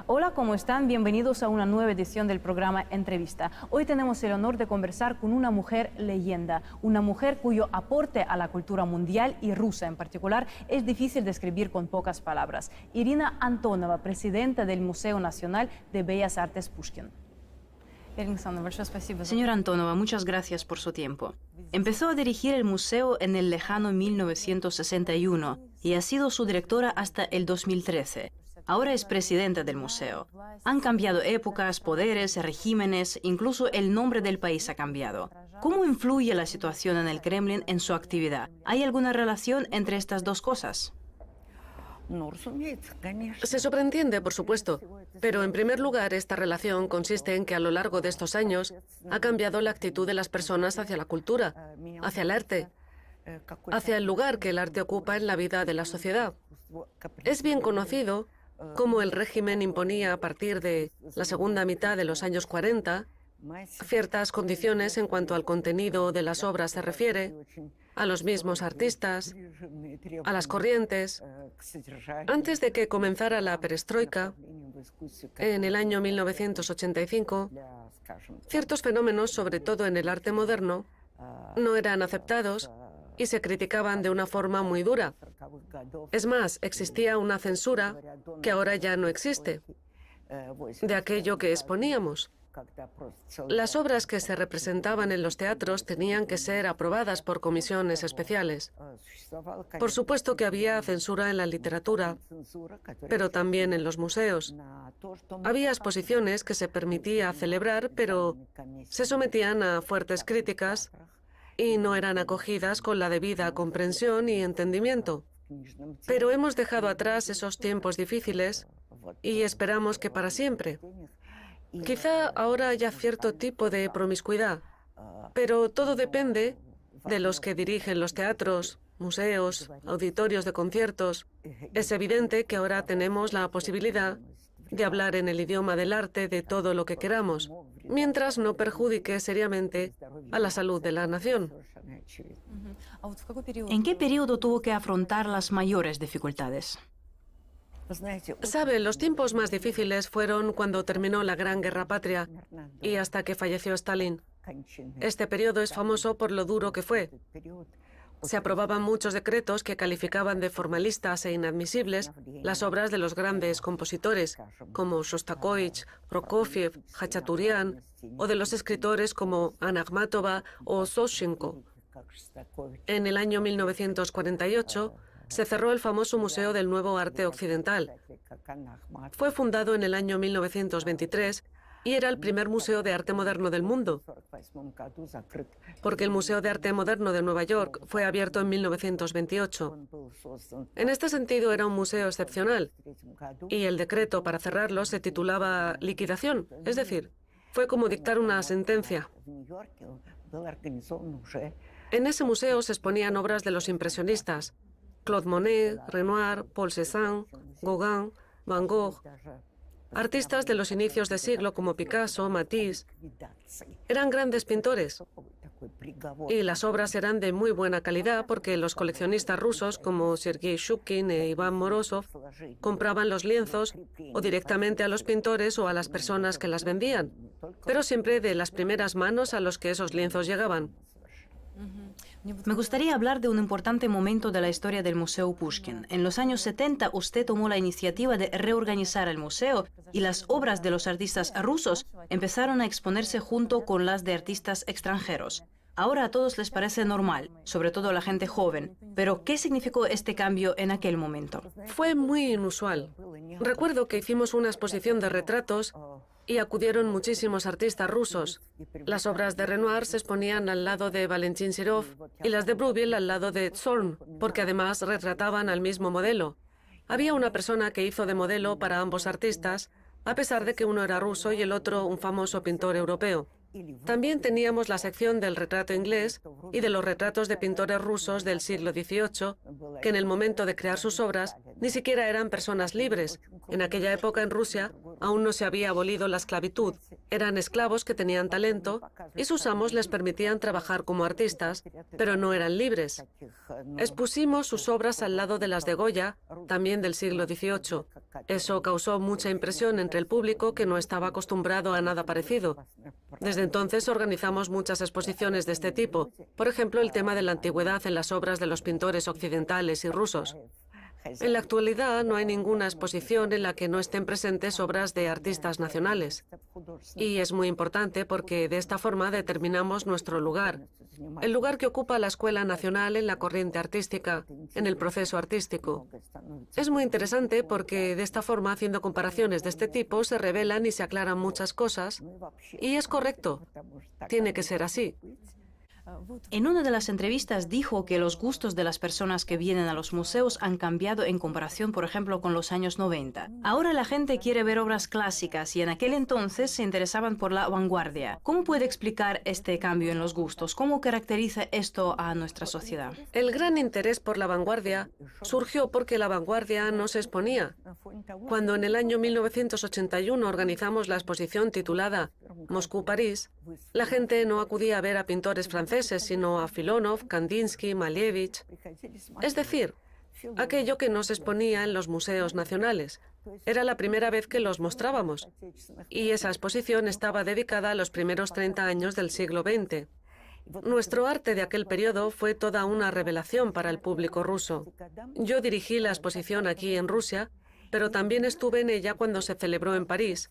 Hola, ¿cómo están? Bienvenidos a una nueva edición del programa Entrevista. Hoy tenemos el honor de conversar con una mujer leyenda, una mujer cuyo aporte a la cultura mundial y rusa en particular es difícil describir con pocas palabras. Irina Antonova, presidenta del Museo Nacional de Bellas Artes Pushkin. Señora Antonova, muchas gracias por su tiempo. Empezó a dirigir el museo en el lejano 1961 y ha sido su directora hasta el 2013. Ahora es presidenta del museo. Han cambiado épocas, poderes, regímenes, incluso el nombre del país ha cambiado. ¿Cómo influye la situación en el Kremlin en su actividad? ¿Hay alguna relación entre estas dos cosas? Se sobreentiende, por supuesto, pero en primer lugar esta relación consiste en que a lo largo de estos años ha cambiado la actitud de las personas hacia la cultura, hacia el arte, hacia el lugar que el arte ocupa en la vida de la sociedad. Es bien conocido cómo el régimen imponía a partir de la segunda mitad de los años 40 ciertas condiciones en cuanto al contenido de las obras se refiere, a los mismos artistas, a las corrientes. Antes de que comenzara la perestroika, en el año 1985, ciertos fenómenos, sobre todo en el arte moderno, no eran aceptados y se criticaban de una forma muy dura. Es más, existía una censura que ahora ya no existe, de aquello que exponíamos. Las obras que se representaban en los teatros tenían que ser aprobadas por comisiones especiales. Por supuesto que había censura en la literatura, pero también en los museos. Había exposiciones que se permitía celebrar, pero se sometían a fuertes críticas y no eran acogidas con la debida comprensión y entendimiento. Pero hemos dejado atrás esos tiempos difíciles y esperamos que para siempre. Quizá ahora haya cierto tipo de promiscuidad, pero todo depende de los que dirigen los teatros, museos, auditorios de conciertos. Es evidente que ahora tenemos la posibilidad de hablar en el idioma del arte de todo lo que queramos, mientras no perjudique seriamente a la salud de la nación. ¿En qué periodo tuvo que afrontar las mayores dificultades? Sabe, los tiempos más difíciles fueron cuando terminó la Gran Guerra Patria y hasta que falleció Stalin. Este periodo es famoso por lo duro que fue. Se aprobaban muchos decretos que calificaban de formalistas e inadmisibles las obras de los grandes compositores, como Shostakovich, Prokofiev, Hachaturian, o de los escritores como Anna Akhmatova o Soshenko. En el año 1948, se cerró el famoso Museo del Nuevo Arte Occidental. Fue fundado en el año 1923 y era el primer museo de arte moderno del mundo, porque el Museo de Arte Moderno de Nueva York fue abierto en 1928. En este sentido era un museo excepcional y el decreto para cerrarlo se titulaba liquidación, es decir, fue como dictar una sentencia. En ese museo se exponían obras de los impresionistas, Claude Monet, Renoir, Paul Cézanne, Gauguin, Van Gogh, artistas de los inicios de siglo como Picasso, Matisse. Eran grandes pintores y las obras eran de muy buena calidad porque los coleccionistas rusos como Sergei Shukin e Iván Morozov compraban los lienzos o directamente a los pintores o a las personas que las vendían, pero siempre de las primeras manos a los que esos lienzos llegaban. Me gustaría hablar de un importante momento de la historia del Museo Pushkin. En los años 70 usted tomó la iniciativa de reorganizar el museo y las obras de los artistas rusos empezaron a exponerse junto con las de artistas extranjeros. Ahora a todos les parece normal, sobre todo a la gente joven. Pero, ¿qué significó este cambio en aquel momento? Fue muy inusual. Recuerdo que hicimos una exposición de retratos y acudieron muchísimos artistas rusos. Las obras de Renoir se exponían al lado de Valentin Serov y las de Bruegel al lado de Zorn, porque además retrataban al mismo modelo. Había una persona que hizo de modelo para ambos artistas, a pesar de que uno era ruso y el otro un famoso pintor europeo. También teníamos la sección del retrato inglés y de los retratos de pintores rusos del siglo XVIII, que en el momento de crear sus obras Ni siquiera eran personas libres. En aquella época en Rusia aún no se había abolido la esclavitud. Eran esclavos que tenían talento y sus amos les permitían trabajar como artistas, pero no eran libres. Expusimos sus obras al lado de las de Goya, también del siglo XVIII. Eso causó mucha impresión entre el público que no estaba acostumbrado a nada parecido. Desde entonces organizamos muchas exposiciones de este tipo, por ejemplo, el tema de la antigüedad en las obras de los pintores occidentales y rusos. En la actualidad no hay ninguna exposición en la que no estén presentes obras de artistas nacionales. Y es muy importante porque de esta forma determinamos nuestro lugar, el lugar que ocupa la Escuela Nacional en la corriente artística, en el proceso artístico. Es muy interesante porque de esta forma, haciendo comparaciones de este tipo, se revelan y se aclaran muchas cosas. Y es correcto, tiene que ser así. En una de las entrevistas dijo que los gustos de las personas que vienen a los museos han cambiado en comparación, por ejemplo, con los años 90. Ahora la gente quiere ver obras clásicas y en aquel entonces se interesaban por la vanguardia. ¿Cómo puede explicar este cambio en los gustos? ¿Cómo caracteriza esto a nuestra sociedad? El gran interés por la vanguardia surgió porque la vanguardia no se exponía. Cuando en el año 1981 organizamos la exposición titulada Moscú-París, la gente no acudía a ver a pintores franceses, sino a Filonov, Kandinsky, Malevich. Es decir, aquello que no se exponía en los museos nacionales. Era la primera vez que los mostrábamos. Y esa exposición estaba dedicada a los primeros 30 años del siglo XX. Nuestro arte de aquel periodo fue toda una revelación para el público ruso. Yo dirigí la exposición aquí en Rusia, pero también estuve en ella cuando se celebró en París,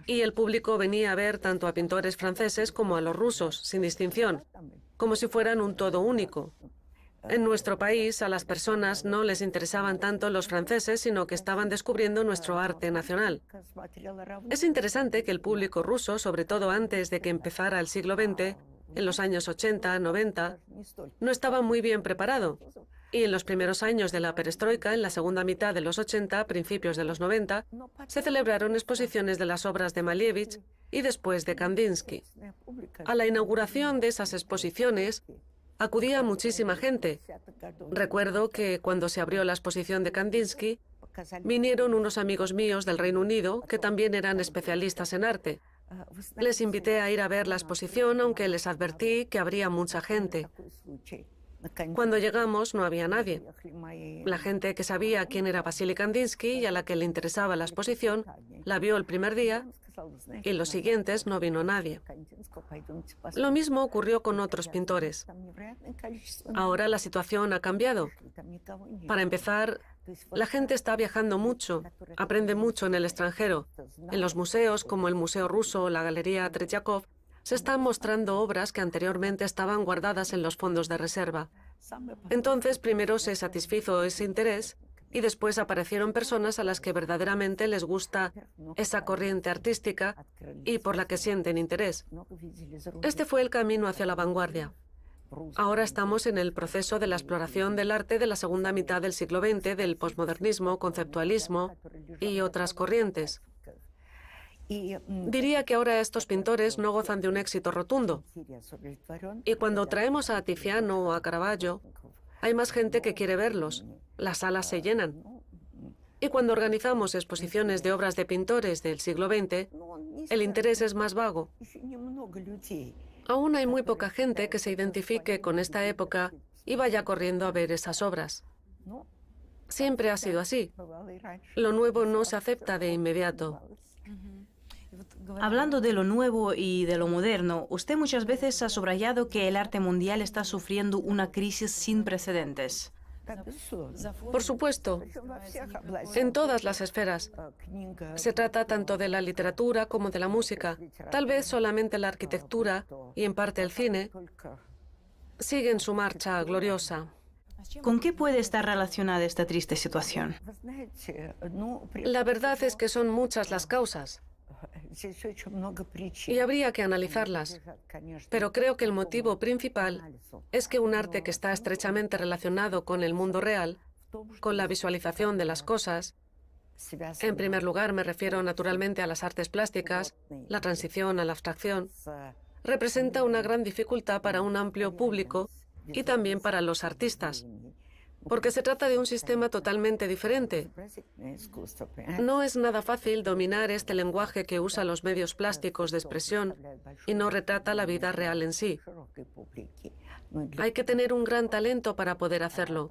y el público venía a ver tanto a pintores franceses como a los rusos, sin distinción, como si fueran un todo único. En nuestro país, a las personas no les interesaban tanto los franceses, sino que estaban descubriendo nuestro arte nacional. Es interesante que el público ruso, sobre todo antes de que empezara el siglo XX, en los años 80, 90, no estaba muy bien preparado. Y en los primeros años de la perestroika, en la segunda mitad de los 80, principios de los 90, se celebraron exposiciones de las obras de Malevich y después de Kandinsky. A la inauguración de esas exposiciones acudía muchísima gente. Recuerdo que cuando se abrió la exposición de Kandinsky, vinieron unos amigos míos del Reino Unido que también eran especialistas en arte. Les invité a ir a ver la exposición, aunque les advertí que habría mucha gente. Cuando llegamos no había nadie. La gente que sabía quién era Vasily Kandinsky y a la que le interesaba la exposición, la vio el primer día y los siguientes no vino nadie. Lo mismo ocurrió con otros pintores. Ahora la situación ha cambiado. Para empezar, la gente está viajando mucho, aprende mucho en el extranjero. En los museos, como el Museo Ruso o la Galería Tretyakov, se están mostrando obras que anteriormente estaban guardadas en los fondos de reserva. Entonces, primero se satisfizo ese interés y después aparecieron personas a las que verdaderamente les gusta esa corriente artística y por la que sienten interés. Este fue el camino hacia la vanguardia. Ahora estamos en el proceso de la exploración del arte de la segunda mitad del siglo XX, del posmodernismo, conceptualismo y otras corrientes. Diría que ahora estos pintores no gozan de un éxito rotundo. Y cuando traemos a Tiziano o a Caravaggio, hay más gente que quiere verlos. Las salas se llenan. Y cuando organizamos exposiciones de obras de pintores del siglo XX, el interés es más vago. Aún hay muy poca gente que se identifique con esta época y vaya corriendo a ver esas obras. Siempre ha sido así. Lo nuevo no se acepta de inmediato. Hablando de lo nuevo y de lo moderno, usted muchas veces ha subrayado que el arte mundial está sufriendo una crisis sin precedentes. Por supuesto, en todas las esferas. Se trata tanto de la literatura como de la música. Tal vez solamente la arquitectura y en parte el cine siguen su marcha gloriosa. ¿Con qué puede estar relacionada esta triste situación? La verdad es que son muchas las causas y habría que analizarlas. Pero creo que el motivo principal es que un arte que está estrechamente relacionado con el mundo real, con la visualización de las cosas, en primer lugar me refiero naturalmente a las artes plásticas, la transición a la abstracción, representa una gran dificultad para un amplio público y también para los artistas. porque se trata de un sistema totalmente diferente. No es nada fácil dominar este lenguaje que usa los medios plásticos de expresión y no retrata la vida real en sí. Hay que tener un gran talento para poder hacerlo.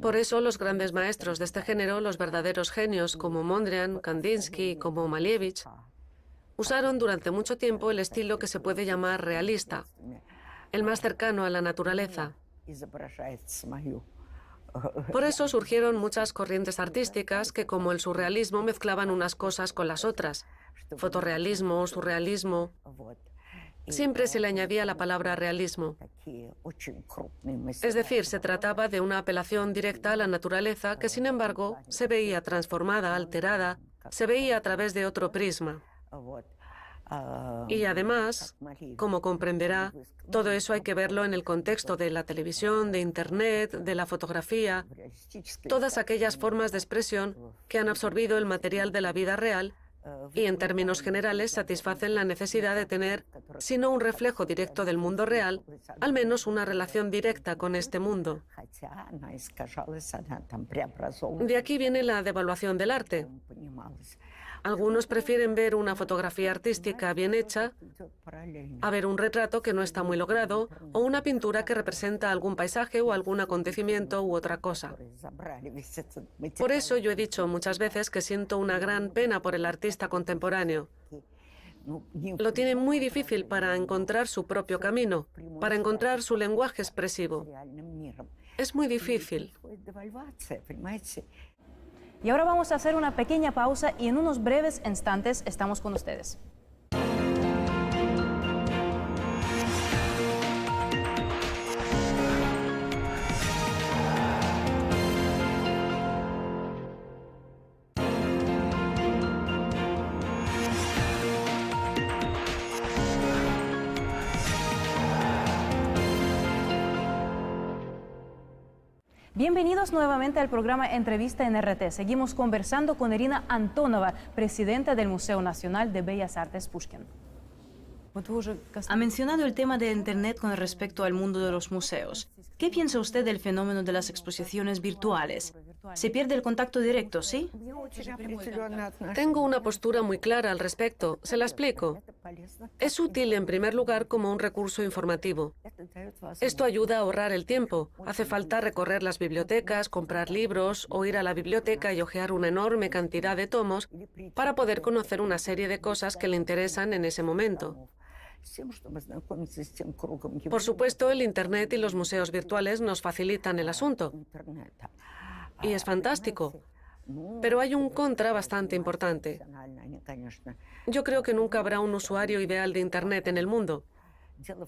Por eso los grandes maestros de este género, los verdaderos genios como Mondrian, Kandinsky, como Malevich, usaron durante mucho tiempo el estilo que se puede llamar realista, el más cercano a la naturaleza. Por eso surgieron muchas corrientes artísticas que, como el surrealismo, mezclaban unas cosas con las otras. Fotorrealismo, surrealismo. Siempre se le añadía la palabra realismo. Es decir, se trataba de una apelación directa a la naturaleza que, sin embargo, se veía transformada, alterada, se veía a través de otro prisma. Y además, como comprenderá, todo eso hay que verlo en el contexto de la televisión, de Internet, de la fotografía, todas aquellas formas de expresión que han absorbido el material de la vida real y, en términos generales, satisfacen la necesidad de tener, si no un reflejo directo del mundo real, al menos una relación directa con este mundo. De aquí viene la devaluación del arte. Algunos prefieren ver una fotografía artística bien hecha a ver un retrato que no está muy logrado o una pintura que representa algún paisaje o algún acontecimiento u otra cosa. Por eso yo he dicho muchas veces que siento una gran pena por el artista contemporáneo. Lo tiene muy difícil para encontrar su propio camino, para encontrar su lenguaje expresivo. Es muy difícil. Y ahora vamos a hacer una pequeña pausa y en unos breves instantes estamos con ustedes. Bienvenidos nuevamente al programa Entrevista en RT. Seguimos conversando con Irina Antonova, presidenta del Museo Nacional de Bellas Artes Pushkin. Ha mencionado el tema de Internet con respecto al mundo de los museos. ¿Qué piensa usted del fenómeno de las exposiciones virtuales? Se pierde el contacto directo, ¿sí? Tengo una postura muy clara al respecto. Se la explico. Es útil, en primer lugar, como un recurso informativo. Esto ayuda a ahorrar el tiempo. Hace falta recorrer las bibliotecas, comprar libros o ir a la biblioteca y hojear una enorme cantidad de tomos para poder conocer una serie de cosas que le interesan en ese momento. Por supuesto, el Internet y los museos virtuales nos facilitan el asunto. Y es fantástico. Pero hay un contra bastante importante. Yo creo que nunca habrá un usuario ideal de Internet en el mundo.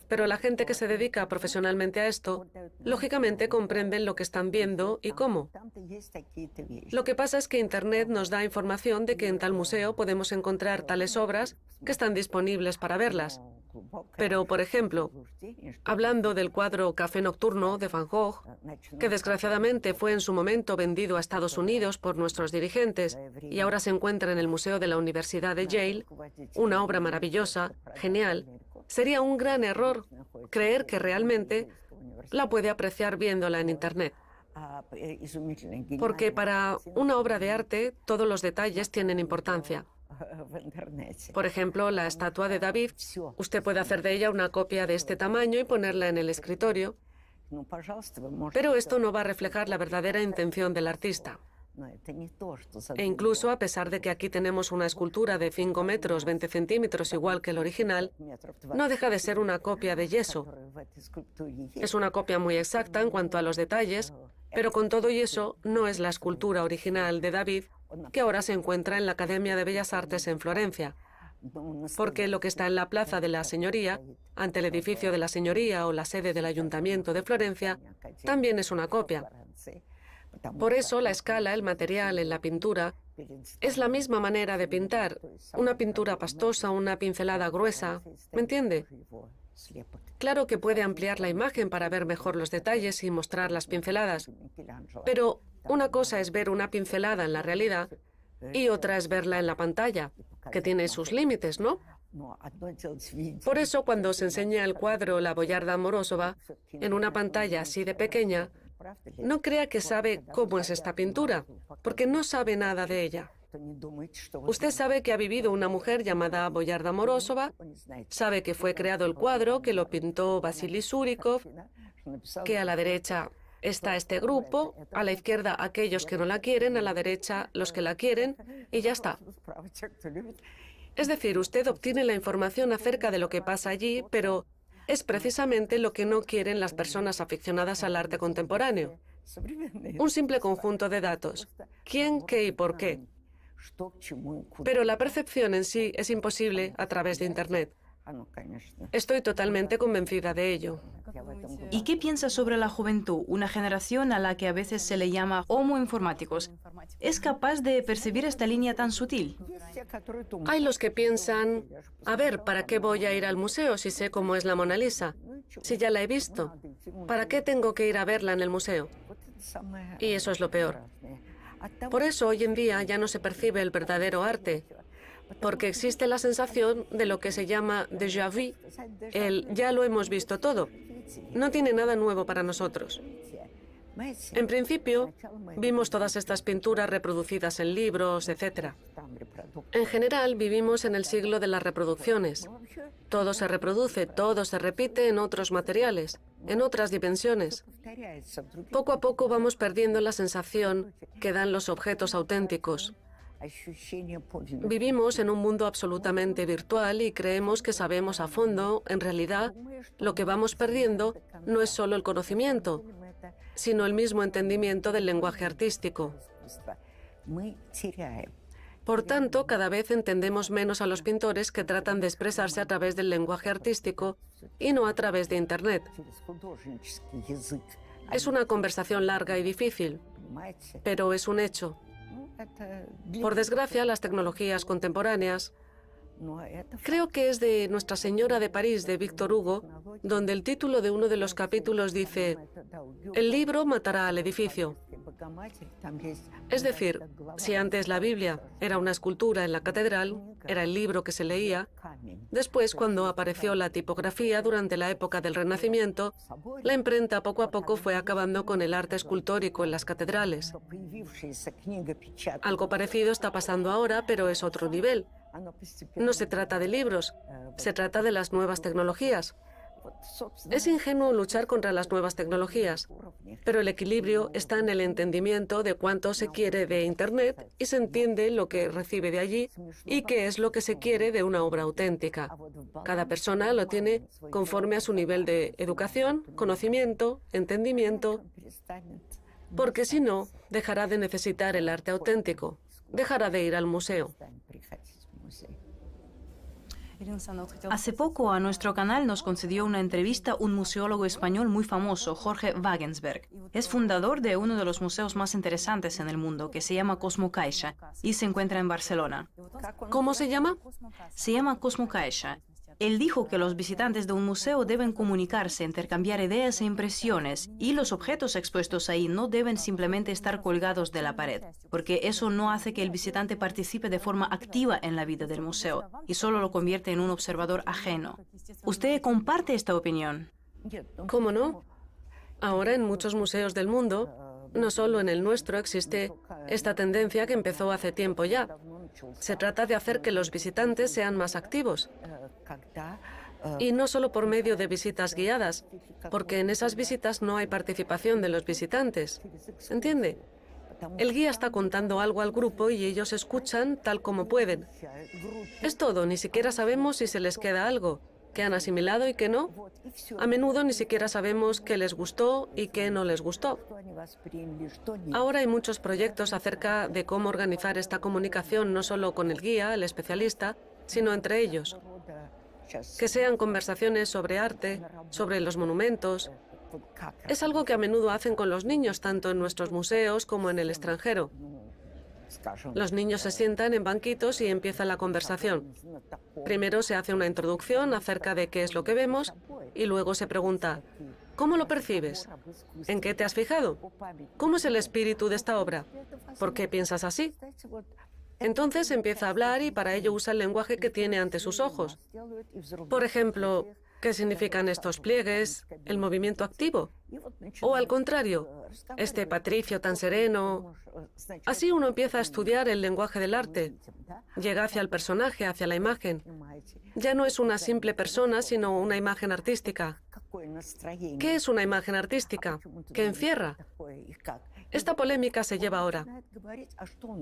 Pero la gente que se dedica profesionalmente a esto, lógicamente comprenden lo que están viendo y cómo. Lo que pasa es que Internet nos da información de que en tal museo podemos encontrar tales obras que están disponibles para verlas. Pero, por ejemplo, hablando del cuadro Café Nocturno de Van Gogh, que desgraciadamente fue en su momento vendido a Estados Unidos por nuestros dirigentes y ahora se encuentra en el Museo de la Universidad de Yale, una obra maravillosa, genial, sería un gran error creer que realmente la puede apreciar viéndola en Internet. Porque para una obra de arte todos los detalles tienen importancia. Por ejemplo, la estatua de David, usted puede hacer de ella una copia de este tamaño y ponerla en el escritorio, pero esto no va a reflejar la verdadera intención del artista. E incluso, a pesar de que aquí tenemos una escultura de 5 metros, 20 centímetros, igual que el original, no deja de ser una copia de yeso. Es una copia muy exacta en cuanto a los detalles, pero con todo y eso no es la escultura original de David, que ahora se encuentra en la Academia de Bellas Artes en Florencia. Porque lo que está en la Plaza de la Señoría, ante el edificio de la Señoría o la sede del Ayuntamiento de Florencia, también es una copia. Por eso la escala, el material en la pintura, es la misma manera de pintar. Una pintura pastosa, una pincelada gruesa, ¿me entiende? Claro que puede ampliar la imagen para ver mejor los detalles y mostrar las pinceladas, pero una cosa es ver una pincelada en la realidad y otra es verla en la pantalla, que tiene sus límites, ¿no? Por eso, cuando se enseña el cuadro La Boyarda Morozova en una pantalla así de pequeña, No crea que sabe cómo es esta pintura, porque no sabe nada de ella. Usted sabe que ha vivido una mujer llamada Boyarda Morozova, sabe que fue creado el cuadro, que lo pintó Vasily Surikov, que a la derecha está este grupo, a la izquierda aquellos que no la quieren, a la derecha los que la quieren, y ya está. Es decir, usted obtiene la información acerca de lo que pasa allí, pero es precisamente lo que no quieren las personas aficionadas al arte contemporáneo. Un simple conjunto de datos. ¿Quién, qué y por qué? Pero la percepción en sí es imposible a través de Internet. Estoy totalmente convencida de ello. ¿Y qué piensa sobre la juventud, una generación a la que a veces se le llama homoinformáticos? ¿Es capaz de percibir esta línea tan sutil? Hay los que piensan, a ver, ¿para qué voy a ir al museo si sé cómo es la Mona Lisa? Si ya la he visto, ¿para qué tengo que ir a verla en el museo? Y eso es lo peor. Por eso hoy en día ya no se percibe el verdadero arte, porque existe la sensación de lo que se llama déjà vu, el ya lo hemos visto todo. No tiene nada nuevo para nosotros. En principio, vimos todas estas pinturas reproducidas en libros, etc. En general, vivimos en el siglo de las reproducciones. Todo se reproduce, todo se repite en otros materiales, en otras dimensiones. Poco a poco vamos perdiendo la sensación que dan los objetos auténticos. Vivimos en un mundo absolutamente virtual y creemos que sabemos a fondo, en realidad, lo que vamos perdiendo no es solo el conocimiento, sino el mismo entendimiento del lenguaje artístico. Por tanto, cada vez entendemos menos a los pintores que tratan de expresarse a través del lenguaje artístico y no a través de Internet. Es una conversación larga y difícil, pero es un hecho. Por desgracia, las tecnologías contemporáneas, creo que es de Nuestra Señora de París, de Víctor Hugo, donde el título de uno de los capítulos dice, el libro matará al edificio. Es decir, si antes la Biblia era una escultura en la catedral, era el libro que se leía, después, cuando apareció la tipografía durante la época del Renacimiento, la imprenta poco a poco fue acabando con el arte escultórico en las catedrales. Algo parecido está pasando ahora, pero es otro nivel. No se trata de libros, se trata de las nuevas tecnologías. Es ingenuo luchar contra las nuevas tecnologías, pero el equilibrio está en el entendimiento de cuánto se quiere de Internet y se entiende lo que recibe de allí y qué es lo que se quiere de una obra auténtica. Cada persona lo tiene conforme a su nivel de educación, conocimiento, entendimiento, porque si no, dejará de necesitar el arte auténtico, dejará de ir al museo. Hace poco a nuestro canal nos concedió una entrevista un museólogo español muy famoso, Jorge Wagensberg. Es fundador de uno de los museos más interesantes en el mundo, que se llama Cosmocaixa, y se encuentra en Barcelona. ¿Cómo se llama? Se llama Cosmocaixa. Él dijo que los visitantes de un museo deben comunicarse, intercambiar ideas e impresiones, y los objetos expuestos ahí no deben simplemente estar colgados de la pared, porque eso no hace que el visitante participe de forma activa en la vida del museo, y solo lo convierte en un observador ajeno. ¿Usted comparte esta opinión? ¿Cómo no? Ahora en muchos museos del mundo, no solo en el nuestro, existe esta tendencia que empezó hace tiempo ya. Se trata de hacer que los visitantes sean más activos. Y no solo por medio de visitas guiadas, porque en esas visitas no hay participación de los visitantes. ¿Entiende? El guía está contando algo al grupo y ellos escuchan tal como pueden. Es todo, ni siquiera sabemos si se les queda algo, qué han asimilado y qué no. A menudo ni siquiera sabemos qué les gustó y qué no les gustó. Ahora hay muchos proyectos acerca de cómo organizar esta comunicación no solo con el guía, el especialista, sino entre ellos. Que sean conversaciones sobre arte, sobre los monumentos. Es algo que a menudo hacen con los niños, tanto en nuestros museos como en el extranjero. Los niños se sientan en banquitos y empieza la conversación. Primero se hace una introducción acerca de qué es lo que vemos y luego se pregunta, ¿cómo lo percibes? ¿En qué te has fijado? ¿Cómo es el espíritu de esta obra? ¿Por qué piensas así? Entonces empieza a hablar y para ello usa el lenguaje que tiene ante sus ojos. Por ejemplo, ¿Qué significan estos pliegues? ¿El movimiento activo? O al contrario, este patricio tan sereno. Así uno empieza a estudiar el lenguaje del arte. Llega hacia el personaje, hacia la imagen. Ya no es una simple persona, sino una imagen artística. ¿Qué es una imagen artística? ¿Qué encierra? Esta polémica se lleva ahora.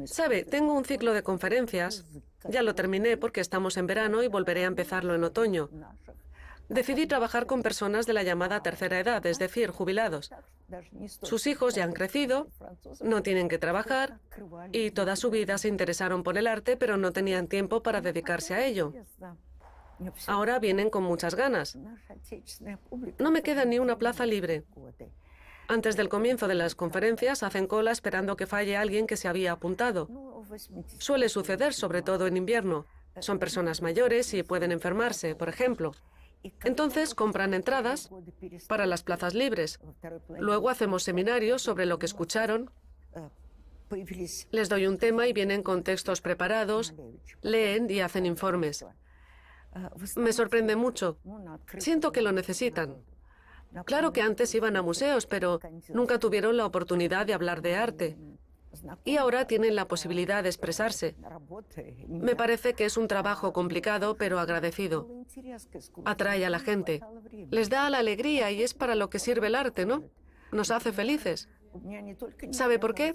Sabe, tengo un ciclo de conferencias. Ya lo terminé porque estamos en verano y volveré a empezarlo en otoño. Decidí trabajar con personas de la llamada tercera edad, es decir, jubilados. Sus hijos ya han crecido, no tienen que trabajar y toda su vida se interesaron por el arte, pero no tenían tiempo para dedicarse a ello. Ahora vienen con muchas ganas. No me queda ni una plaza libre. Antes del comienzo de las conferencias hacen cola esperando que falle alguien que se había apuntado. Suele suceder, sobre todo en invierno. Son personas mayores y pueden enfermarse, por ejemplo. Entonces compran entradas para las plazas libres. Luego hacemos seminarios sobre lo que escucharon. Les doy un tema y vienen con textos preparados, leen y hacen informes. Me sorprende mucho. Siento que lo necesitan. Claro que antes iban a museos, pero nunca tuvieron la oportunidad de hablar de arte. Y ahora tienen la posibilidad de expresarse. Me parece que es un trabajo complicado, pero agradecido. Atrae a la gente. Les da la alegría y es para lo que sirve el arte, ¿no? Nos hace felices. ¿Sabe por qué?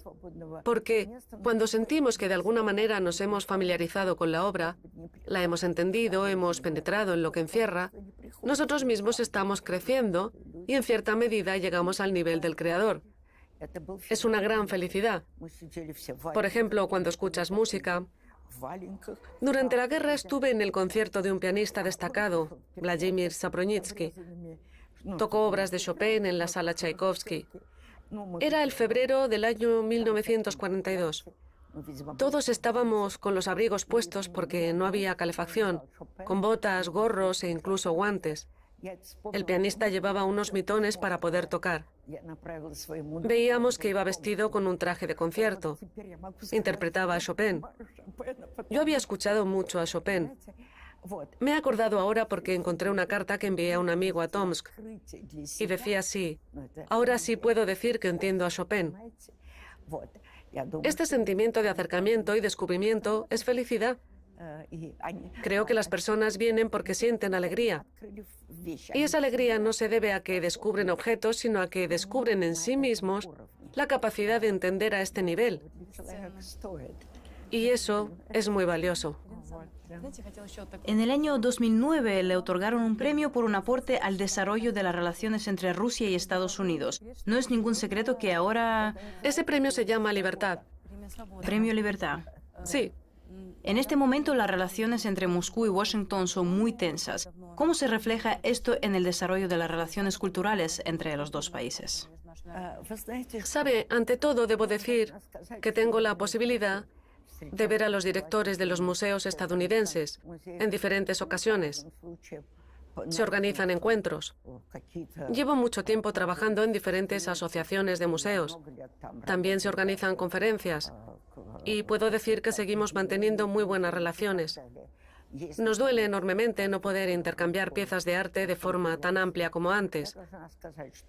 Porque cuando sentimos que de alguna manera nos hemos familiarizado con la obra, la hemos entendido, hemos penetrado en lo que encierra, nosotros mismos estamos creciendo y en cierta medida llegamos al nivel del creador. Es una gran felicidad. Por ejemplo, cuando escuchas música. Durante la guerra estuve en el concierto de un pianista destacado, Vladimir Sapronytsky. Tocó obras de Chopin en la sala Tchaikovsky. Era el febrero del año 1942. Todos estábamos con los abrigos puestos porque no había calefacción, con botas, gorros e incluso guantes. El pianista llevaba unos mitones para poder tocar. Veíamos que iba vestido con un traje de concierto. Interpretaba a Chopin. Yo había escuchado mucho a Chopin. Me he acordado ahora porque encontré una carta que envié a un amigo a Tomsk. Y decía así: ahora sí puedo decir que entiendo a Chopin. Este sentimiento de acercamiento y descubrimiento es felicidad. Creo que las personas vienen porque sienten alegría. Y esa alegría no se debe a que descubren objetos, sino a que descubren en sí mismos la capacidad de entender a este nivel. Y eso es muy valioso. En el año 2009 le otorgaron un premio por un aporte al desarrollo de las relaciones entre Rusia y Estados Unidos. No es ningún secreto que ahora... Ese premio se llama Libertad. Premio Libertad. Sí. En este momento las relaciones entre Moscú y Washington son muy tensas. ¿Cómo se refleja esto en el desarrollo de las relaciones culturales entre los dos países? Sabe, ante todo debo decir que tengo la posibilidad de ver a los directores de los museos estadounidenses en diferentes ocasiones. Se organizan encuentros. Llevo mucho tiempo trabajando en diferentes asociaciones de museos. También se organizan conferencias. Y puedo decir que seguimos manteniendo muy buenas relaciones. Nos duele enormemente no poder intercambiar piezas de arte de forma tan amplia como antes.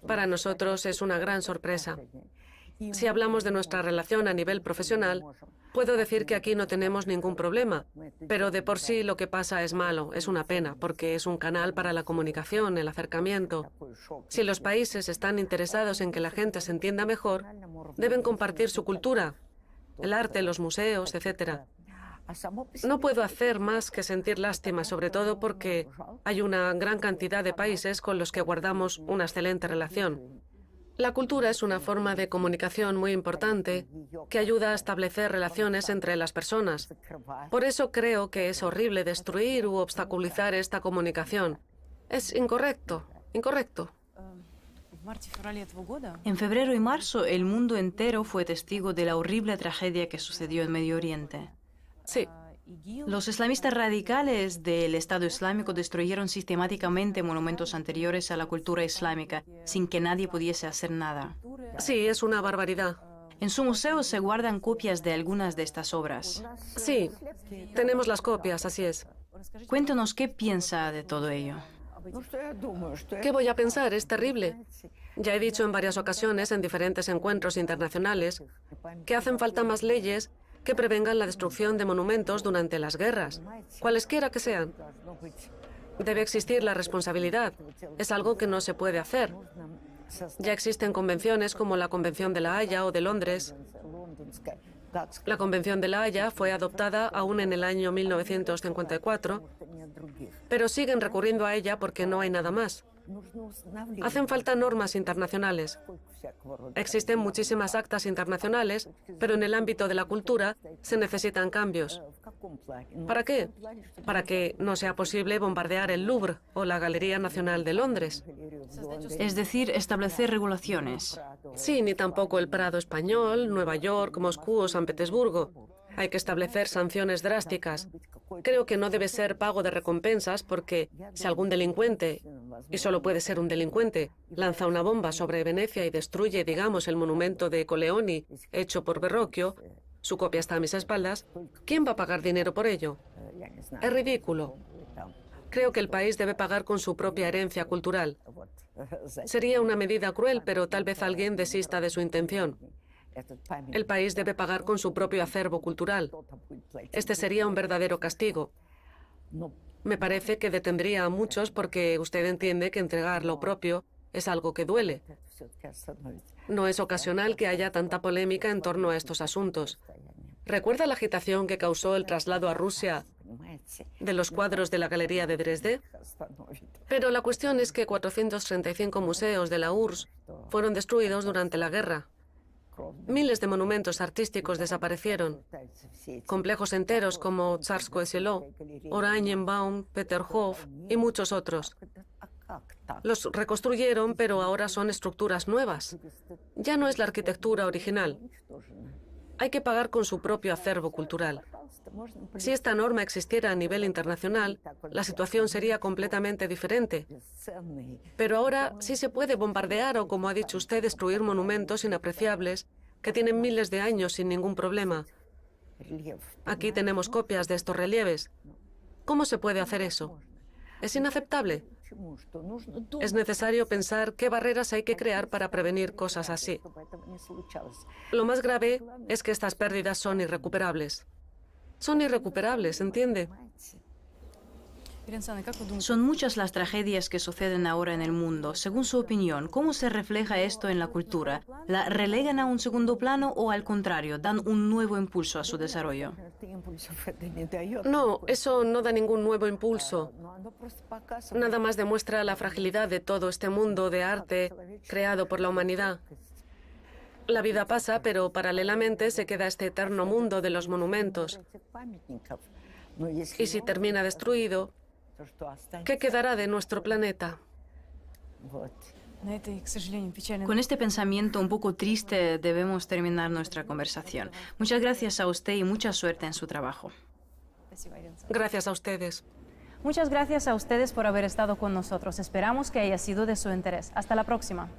Para nosotros es una gran sorpresa. Si hablamos de nuestra relación a nivel profesional, puedo decir que aquí no tenemos ningún problema, pero de por sí lo que pasa es malo, es una pena, porque es un canal para la comunicación, el acercamiento. Si los países están interesados en que la gente se entienda mejor, deben compartir su cultura, el arte, los museos, etc. No puedo hacer más que sentir lástima, sobre todo porque hay una gran cantidad de países con los que guardamos una excelente relación. La cultura es una forma de comunicación muy importante que ayuda a establecer relaciones entre las personas. Por eso creo que es horrible destruir u obstaculizar esta comunicación. Es incorrecto, incorrecto. En febrero y marzo, el mundo entero fue testigo de la horrible tragedia que sucedió en Medio Oriente. Sí. Los islamistas radicales del Estado Islámico destruyeron sistemáticamente monumentos anteriores a la cultura islámica, sin que nadie pudiese hacer nada. Sí, es una barbaridad. En su museo se guardan copias de algunas de estas obras. Sí, tenemos las copias, así es. Cuéntanos qué piensa de todo ello. ¿Qué voy a pensar? Es terrible. Ya he dicho en varias ocasiones, en diferentes encuentros internacionales, que hacen falta más leyes que prevengan la destrucción de monumentos durante las guerras, cualesquiera que sean. Debe existir la responsabilidad. Es algo que no se puede hacer. Ya existen convenciones como la Convención de La Haya o de Londres. La Convención de La Haya fue adoptada aún en el año 1954, pero siguen recurriendo a ella porque no hay nada más. Hacen falta normas internacionales. Existen muchísimas actas internacionales, pero en el ámbito de la cultura se necesitan cambios. ¿Para qué? Para que no sea posible bombardear el Louvre o la Galería Nacional de Londres. Es decir, establecer regulaciones. Sí, ni tampoco el Prado español, Nueva York, Moscú o San Petersburgo. Hay que establecer sanciones drásticas. Creo que no debe ser pago de recompensas porque si algún delincuente, y solo puede ser un delincuente, lanza una bomba sobre Venecia y destruye, digamos, el monumento de Coleoni, hecho por Verrocchio, su copia está a mis espaldas, ¿quién va a pagar dinero por ello? Es ridículo. Creo que el país debe pagar con su propia herencia cultural. Sería una medida cruel, pero tal vez alguien desista de su intención. El país debe pagar con su propio acervo cultural. Este sería un verdadero castigo. Me parece que detendría a muchos porque usted entiende que entregar lo propio es algo que duele. No es ocasional que haya tanta polémica en torno a estos asuntos. ¿Recuerda la agitación que causó el traslado a Rusia de los cuadros de la Galería de Dresde? Pero la cuestión es que 435 museos de la URSS fueron destruidos durante la guerra. Miles de monumentos artísticos desaparecieron. Complejos enteros como Tsarskoye Selo, Oranienbaum, Peterhof y muchos otros. Los reconstruyeron, pero ahora son estructuras nuevas. Ya no es la arquitectura original. Hay que pagar con su propio acervo cultural. Si esta norma existiera a nivel internacional, la situación sería completamente diferente. Pero ahora sí se puede bombardear o, como ha dicho usted, destruir monumentos inapreciables que tienen miles de años sin ningún problema. Aquí tenemos copias de estos relieves. ¿Cómo se puede hacer eso? Es inaceptable. Es necesario pensar qué barreras hay que crear para prevenir cosas así. Lo más grave es que estas pérdidas son irrecuperables. Son irrecuperables, ¿entiende? Son muchas las tragedias que suceden ahora en el mundo. Según su opinión, ¿cómo se refleja esto en la cultura? ¿La relegan a un segundo plano o, al contrario, dan un nuevo impulso a su desarrollo? No, eso no da ningún nuevo impulso. Nada más demuestra la fragilidad de todo este mundo de arte creado por la humanidad. La vida pasa, pero paralelamente se queda este eterno mundo de los monumentos. Y si termina destruido, ¿qué quedará de nuestro planeta? Con este pensamiento un poco triste debemos terminar nuestra conversación. Muchas gracias a usted y mucha suerte en su trabajo. Gracias a ustedes. Muchas gracias a ustedes por haber estado con nosotros. Esperamos que haya sido de su interés. Hasta la próxima.